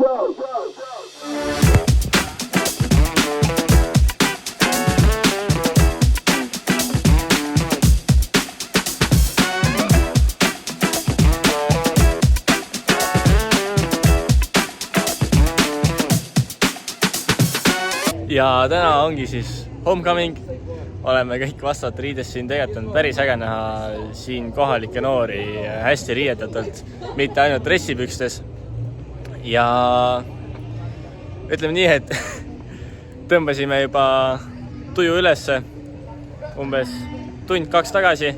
Ja täna ongi siis homecoming. Oleme kõik vastavalt riides siin. Tegelikult on päris äge näha siin kohalikke noori hästi riietatult, mitte ainult dressipükstes. Ja ütleme nii, et tõmbasime juba tuju ülesse umbes tund-kaks tagasi,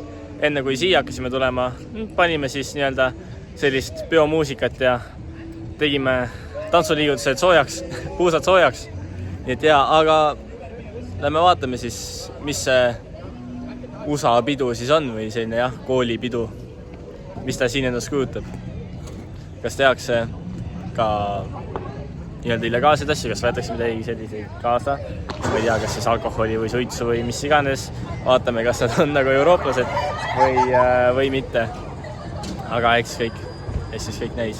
enne kui siia hakkasime tulema. Panime siis nii-öelda sellist biomuusikat ja tegime tantsuliigutused soojaks, puusad soojaks. Nii et jaa, aga lähme vaatame siis, mis see USA pidu siis on või selline jah, koolipidu, mis ta siin endast kujutab. Kas tehakse ka nii-öelda illegaalseid asju, kas võetakse midagi selliseid kaasa, ma ei tea, kas siis alkoholi või suitsu või mis iganes. Vaatame, kas nad on nagu eurooplased või mitte. Aga eks kõik näis.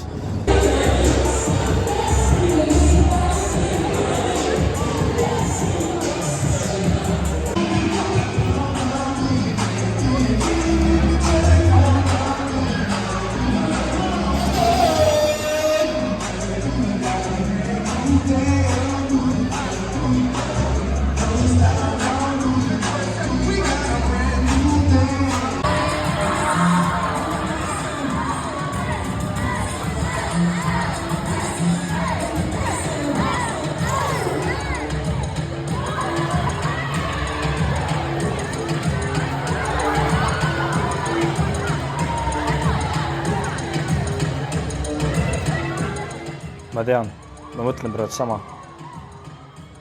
Ma tean, ma mõtlen praegu sama.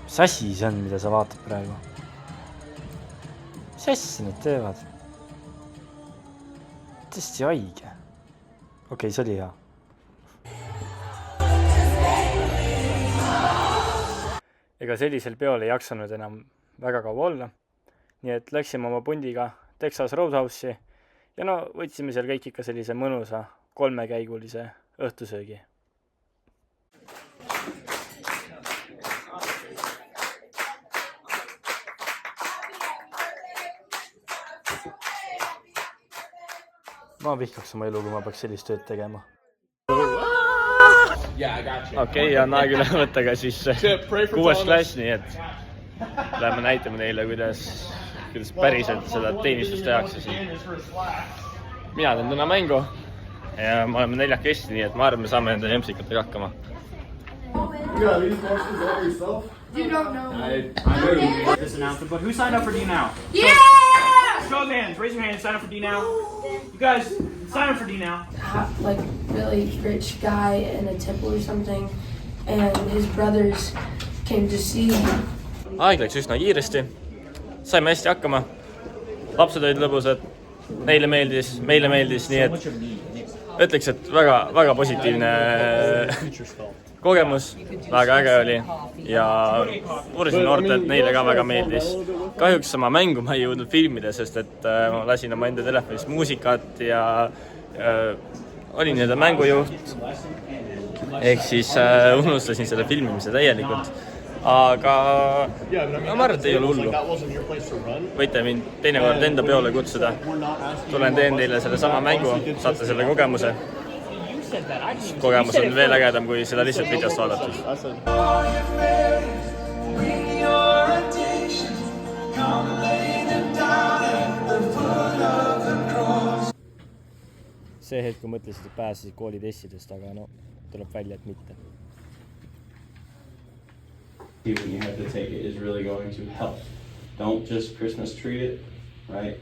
Mis asi see on, mida sa vaatad praegu? Mis asja need teevad? Tõesti haige. Okei, see oli hea. Ega sellisel peol ei jaksanud enam väga kaua olla. Nii et läksime oma pundiga Texas Roadhouse'i ja no võtsime seal kõik ikka sellise mõnusa 3-käigulise õhtusöögi. Ma vihkaks oma elu, kui ma peaks sellist tööd tegema. Okei, on aeg üle võtta ka siis 6. klass, nii et läheme näitame neile, kuidas päriselt seda teenistust tehakse siin. Mina teen täna mängu ja me oleme 4 nii et ma arvan, me saame enda jemsikatega hakkama. You don't know. I know you made this announcement, but who signed up for D now? Yeah! Show of hands. Raise your hand. Sign up for D now. You guys, sign up for D now. Like really rich guy in a temple or something, and his brothers came to see him. Aeg läks üsna kiiresti. Saime hästi hakkama. Lapsed olid lõbusad. Neile meeldis, meile meeldis, nii et ütleks, et väga positiivne kogemus, väga äge oli ja uurisin noortelt, neile ka väga meeldis. Kahjuks sama mängu ma ei jõudnud filmida, sest et ma lasin oma enda telefonist muusikat ja olin nii-öelda mängujuht. Ehk siis unustasin selle filmimise täielikult. Aga ma arvan, et ei ole hullu. Võite mind teinekord enda peole kutsuda. Tulen teen teile selle sama mängu, saate selle kogemuse. Kogemus on veel ägedam, kui seda lihtsalt videost vaadatud. See hetk, kui mõtlesid, et pääsesid koolitestidest, aga no, tuleb välja, et mitte. When you have to take it is really going to help. Don't just Christmas treat it, right?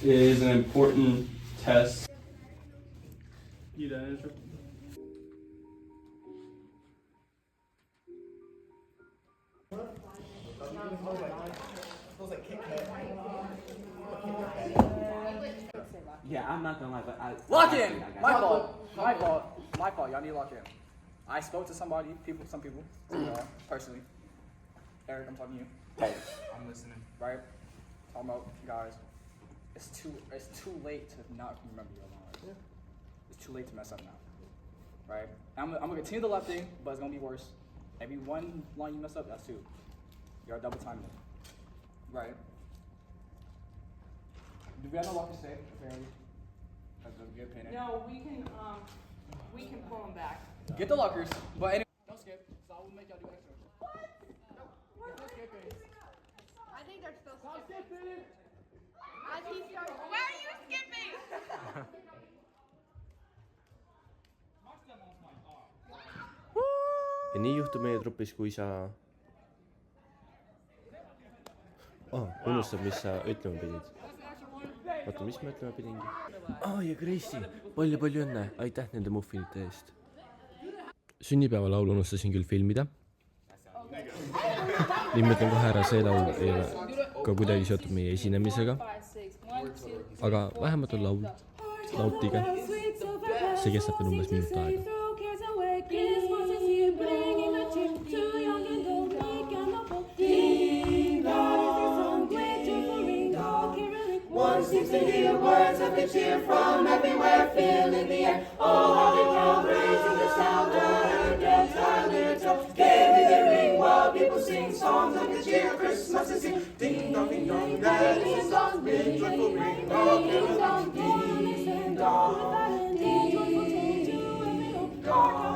It is an important test. You done, Ezra? Yeah, I'm not gonna lie, but Lock in! My fault. Y'all need to lock in. I spoke to some people, personally. Eric, I'm talking to you. hey, I'm listening. Right? Talking about guys. It's too late to not remember your lives. It's too late to mess up now. right? I'm gonna continue the left thing, but it's gonna be worse. Every one line you mess up, that's 2. You're double timing it, right? Do we have no lockers today? Apparently, that's a good opinion. No, we can pull them back. Get the lockers, but anyway, don't skip. So I will make y'all do extra. Don't skip it. I think they're still skipping. Why are you skipping? ja nii juhtub meie trupis, kui sa unustad, mis sa ütlema pidid. Oota, mis ma ütlema pidingi? Ja Kristi, palju õnne, aitäh nende muffinite eest. Sünnipäevalaulu unustasin küll filmida. Nüüd mõtlen kohe ära, see laul ei ole ka kuidagi seotud meie esinemisega. Aga vähemalt on laul, nautige. See kestab veel umbes minut aega. One seems to hear words of good cheer from everywhere, filling the air. Oh, how the crowd raising the sound, gaily they ring while people sing songs of good cheer. Christmas is here, ding dong, that is a song, big joyful ring, all caroling, ding dong, ding dong.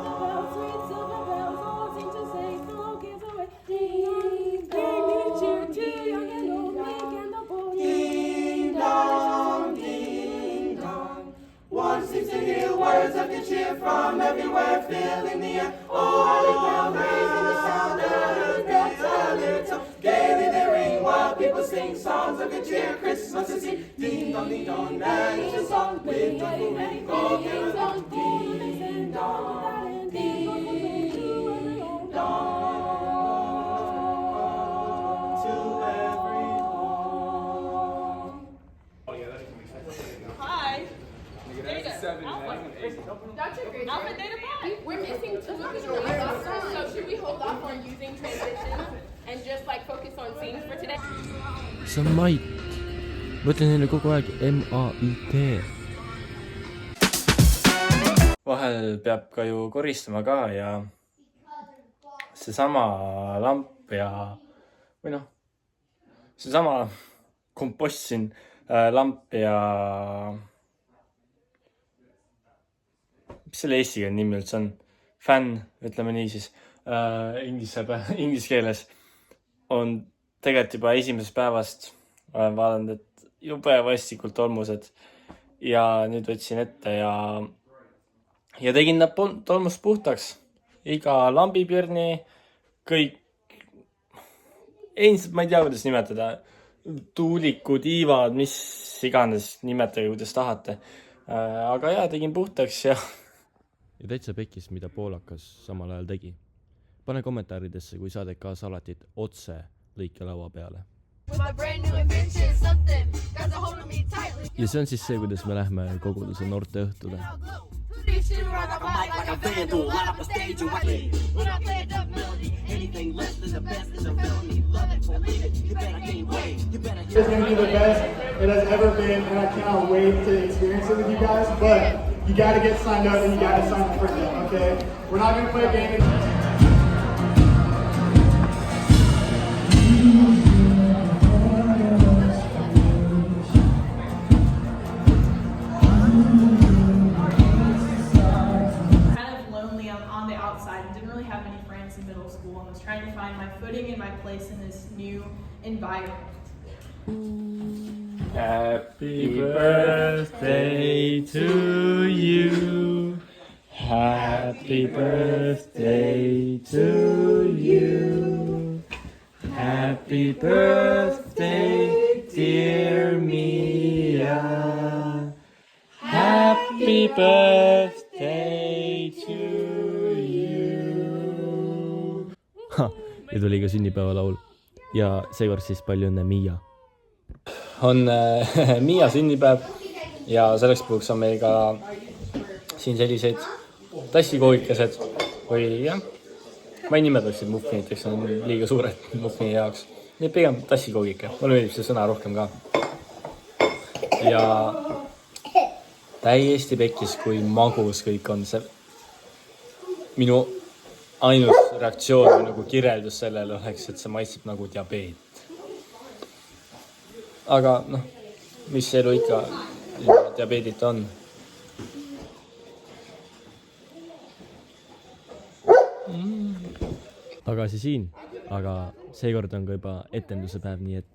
One seems to hear words of good cheer from everywhere, filling the air. Oh, how the crowd raising the sound of little, gaily they ring while people sing songs of good cheer. Christmas is here, ding dong, that is a song, with joyful ring, all caroling, ding dong, ding dong. To every home. Hi. That's a great Alpha Data Pi. We're missing 2 of the lockers, so should we hold off on using transitions and just like focus on scenes for today? See on Mait. Mõtlen neile kogu aeg M-A-I-T. Vahel peab ka ju koristama ka ja seesama lamp ja seesama kompostsin lamp ja mis selle eesti nimi üldse on? Fänn, ütleme nii siis, inglise keeles on tegelikult juba esimesest päevast olen vaadanud, et jube vastikult tolmused ja nüüd võtsin ette ja tegin nad tolmust puhtaks. Iga lambipjörni, kõik, ma ei tea, kuidas nimetada, tuulikud, tiivad, mis iganes nimetage, kuidas tahate. Aga jaa, tegin puhtaks ja täitsa pekkis, mida poolakas samal ajal tegi. Pane kommentaaridesse, kui saad ka salatit otse lõikelaua peale. Ja see on siis see, kuidas me lähme koguduse noorte õhtule. It's going to be the best it has ever been, and I cannot wait to experience it with you guys, but you got to get signed up and you got to sign up for them, okay? We're not going to play a game. On the outside and didn't really have many friends in middle school and was trying to find my footing and my place in this new environment. Happy birthday to you. Happy birthday to you. Happy birthday, dear Mia. Happy birthday to you. Ja tuli ka sünnipäevalaul. Ja seekord siis palju õnne Mia. On Mia sünnipäev ja selleks puhuks on meil ka siin selliseid tassikoogikesed või jah, ma ei nimetaks neid muffiniteks, on liiga suured muffini jaoks. Nii pigem tassikoogike, mulle meeldib see sõna rohkem ka. Ja täiesti pekkis, kui magus kõik on see. minu ainus reaktsioon või nagu kirjeldus sellele oleks, et see maitseb nagu diabeet. Aga noh, mis elu ikka diabeedita on. Tagasi siin, aga seekord on ka juba etenduse päev, nii et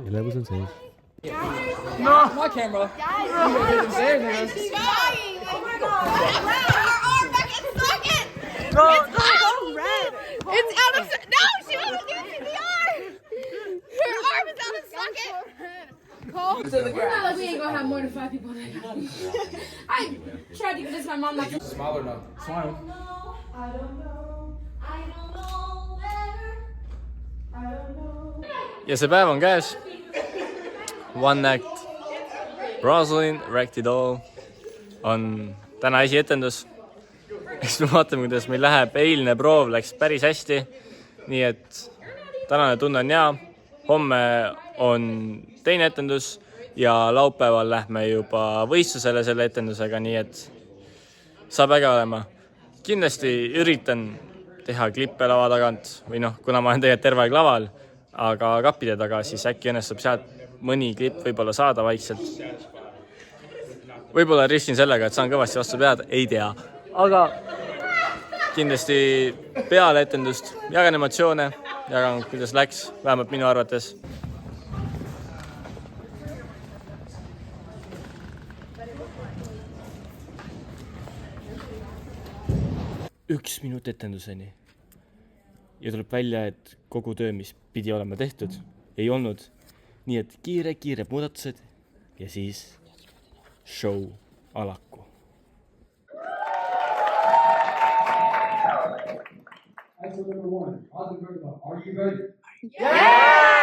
elevus on sees. My camera. It's out of no, she won't give it to the arm. Her arm is out of socket. We ain't gonna have more than 5 people there. I tried to convince my mom not to. Smile or no? Smile. Ja see päev on käes. One Act Rosalind Wrecked It All on täna esietendus. Eks me vaatame, kuidas meil läheb. Eilne proov läks päris hästi. Nii et tänane tunne on hea. Homme on teine etendus ja laupäeval lähme juba võistlusele selle etendusega, nii et saab äge olema. Kindlasti üritan teha klippe lava tagant või noh, kuna ma olen tegelikult terve aeg laval, aga kappide taga, siis äkki õnnestub sealt mõni klipp võib-olla saada vaikselt. Võib-olla riskin sellega, et saan kõvasti vastu pead, ei tea. Aga kindlasti peale etendust jagan emotsioone, jagan kuidas läks, vähemalt minu arvates. Üks minut etenduseni. Ja tuleb välja, et kogu töö, mis pidi olema tehtud, ei olnud. Nii et kiire muudatused ja siis show alaku. That's number 1. Are you ready? Yeah!